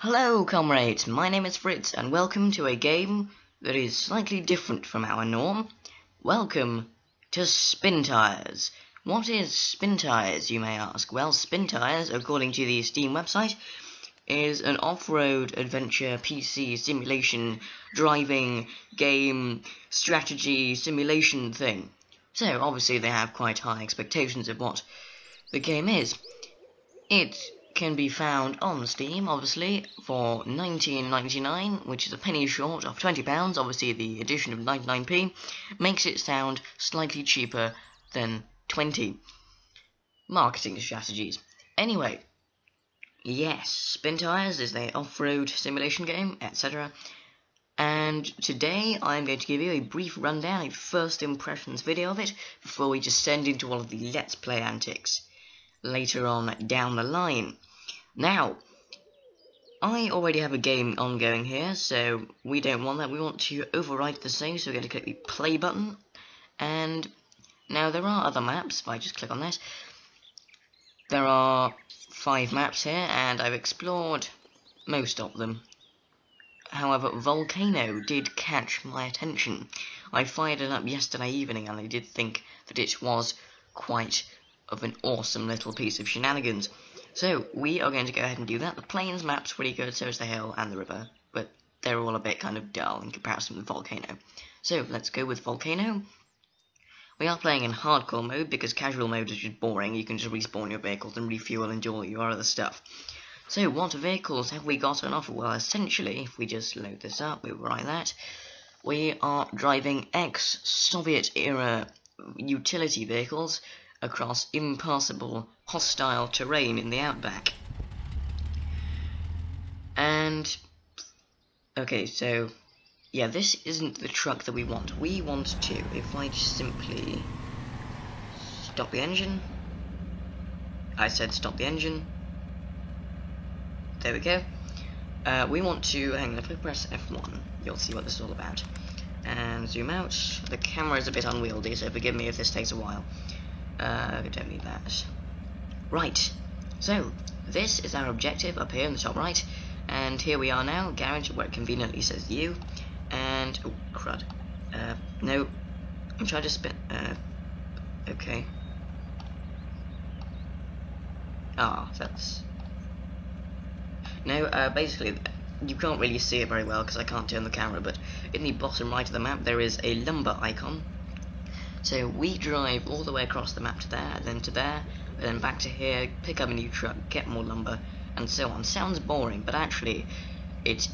Hello, comrades. My name is Fritz, and welcome to a game that is slightly different from our norm. Welcome to Spintires. What is Spintires, you may ask? Well, Spintires, according to the Steam website, is an off-road adventure PC simulation driving game strategy simulation thing. So, obviously, they have quite high expectations of what the game is. It can be found on Steam, obviously, for $19.99, which is a penny short of £20. Obviously, the addition of 99p makes it sound slightly cheaper than 20. Marketing strategies. Anyway, yes, Spintires is an off-road simulation game, etc. And today I'm going to give you a brief rundown, a first impressions video of it, before we descend into all of the Let's Play antics later on down the line. Now, I already have a game ongoing here, so we don't want that. We want to overwrite the save, so we're going to click the play button. And now there are other maps. If I just click on this, there are 5 maps here, and I've explored most of them. However, Volcano did catch my attention. I fired it up yesterday evening, and I did think that it was quite of an awesome little piece of shenanigans. So, we are going to go ahead and do that. The plains map's pretty good, so is the hill and the river, but they're all a bit kind of dull in comparison with Volcano. So, let's go with Volcano. We are playing in hardcore mode, because casual mode is just boring. You can just respawn your vehicles and refuel and do all your other stuff. So, what vehicles have we got on offer? Well, essentially, if we just load this up, we'll write that. We are driving ex-Soviet era utility vehicles across impassable, hostile terrain in the outback. And, okay, so, yeah, this isn't the truck that we want. We want to, if I just simply stop the engine. I said stop the engine. There we go. We want to, hang on, if I press F1, you'll see what this is all about. And zoom out. The camera is a bit unwieldy, so forgive me if this takes a while. We don't need that. Right, so this is our objective up here in the top right, and here we are now, garage, where it conveniently says you, and, oh crud, no, I'm trying to spin, okay, that's, no, basically, you can't really see it very well because I can't turn the camera, but in the bottom right of the map there is a lumber icon. So we drive all the way across the map to there, and then back to here, pick up a new truck, get more lumber, and so on. Sounds boring, but actually, it's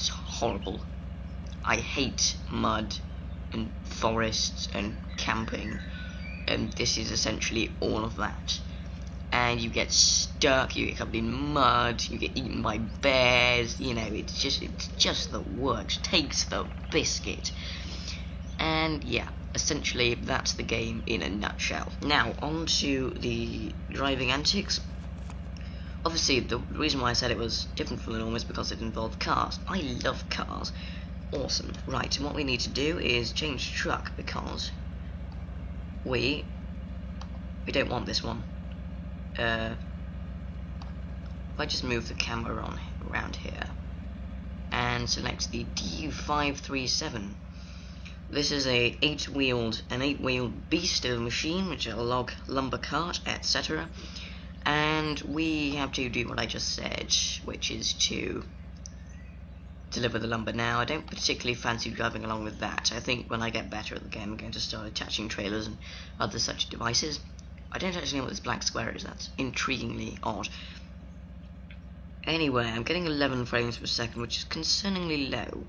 horrible. I hate mud, and forests, and camping, and this is essentially all of that. And you get stuck, you get covered in mud, you get eaten by bears, you know, it's just the works, takes the biscuit. And yeah, essentially that's the game in a nutshell. Now, on to the driving antics. Obviously, the reason why I said it was different from the norm is because it involved cars. I love cars. Awesome. Right, and what we need to do is change truck, because we don't want this one. If I just move the camera around here and select the D537. This is an 8-wheeled beast of a machine, which is a log, lumber cart, etc. And we have to do what I just said, which is to deliver the lumber. Now, I don't particularly fancy driving along with that. I think when I get better at the game, I'm going to start attaching trailers and other such devices. I don't actually know what this black square is. That's intriguingly odd. Anyway, I'm getting 11 frames per second, which is concerningly low.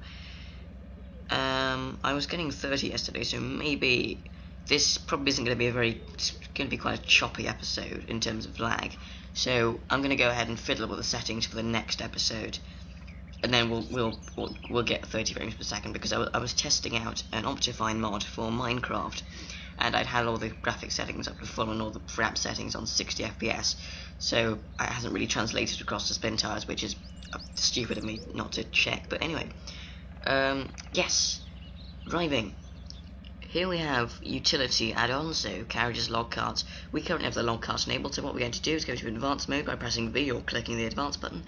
I was getting 30 yesterday, so maybe this probably isn't going to be it's going to be quite a choppy episode in terms of lag. So I'm going to go ahead and fiddle with the settings for the next episode, and then we'll get 30 frames per second, because I was testing out an Optifine mod for Minecraft, and I'd had all the graphic settings up to full and all the frame settings on 60 FPS, so it hasn't really translated across to Spintires, which is stupid of me not to check. But anyway. Yes, driving. Here we have utility add-ons, so carriages, log carts. We currently have the log cart enabled, so what we're going to do is go to advanced mode by pressing V or clicking the advanced button,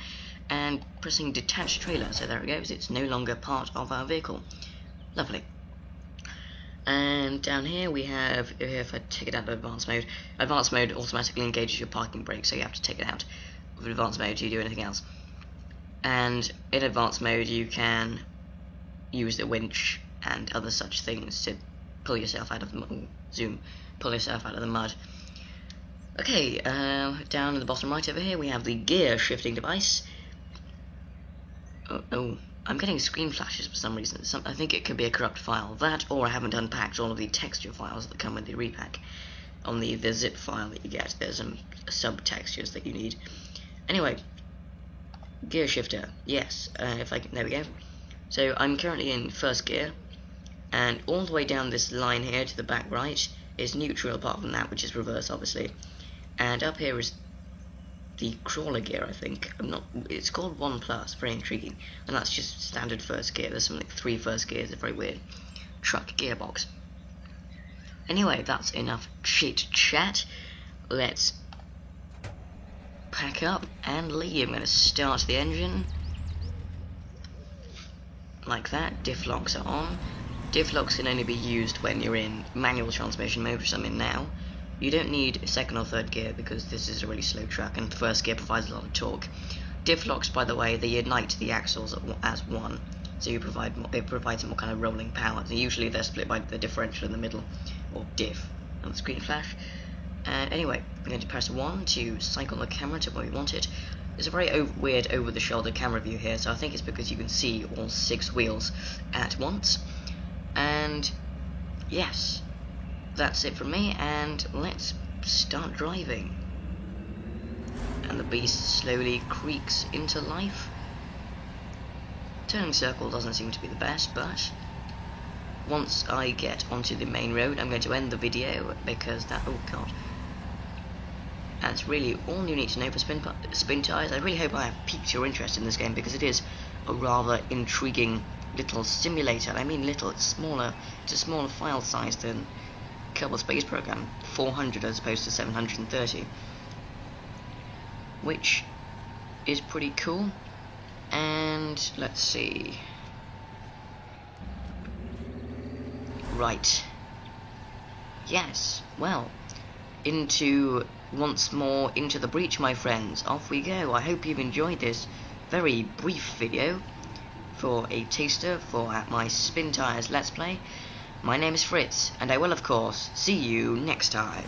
and pressing detach trailer. So there it goes, it's no longer part of our vehicle. Lovely. And down here we have, if I take it out of advanced mode automatically engages your parking brake, so you have to take it out. With advanced mode you do anything else. And in advanced mode you can use the winch and other such things to pull yourself out of the pull yourself out of the mud. Okay, down in the bottom right over here we have the gear shifting device. Oh, I'm getting screen flashes for some reason. I think it could be a corrupt file. That, or I haven't unpacked all of the texture files that come with the repack. On the zip file that you get, there's some sub-textures that you need. Anyway, gear shifter, yes, there we go. So I'm currently in first gear, and all the way down this line here to the back right is neutral, apart from that, which is reverse, obviously. And up here is the crawler gear, I think. It's called 1 Plus, very intriguing. And that's just standard first gear. There's something like 3 first gears, a very weird truck gearbox. Anyway, that's enough chit chat. Let's pack up and leave. I'm going to start the engine. Like that. Diff locks are on. Diff locks can only be used when you're in manual transmission mode, which I'm in now. You don't need second or third gear because this is a really slow truck, and first gear provides a lot of torque. Diff locks, by the way, they unite the axles as one, so it provides more kind of rolling power. So usually they're split by the differential in the middle, or diff, on the screen flash. And anyway, we're going to press 1 to cycle the camera to where we want it. There's a very weird over-the-shoulder camera view here, so I think it's because you can see all 6 wheels at once. And yes, that's it from me, and let's start driving. And the beast slowly creaks into life. Turning circle doesn't seem to be the best, but once I get onto the main road, I'm going to end the video because oh god. That's really all you need to know for Spintires. I really hope I have piqued your interest in this game, because it is a rather intriguing little simulator. I mean little, it's a smaller file size than Kerbal Space Program, 400 as opposed to 730, which is pretty cool. And let's see, right, yes, well, once more into the breach, my friends. Off we go. I hope you've enjoyed this very brief video for a taster for my Spintires Let's Play. My name is Fritz, and I will of course see you next time.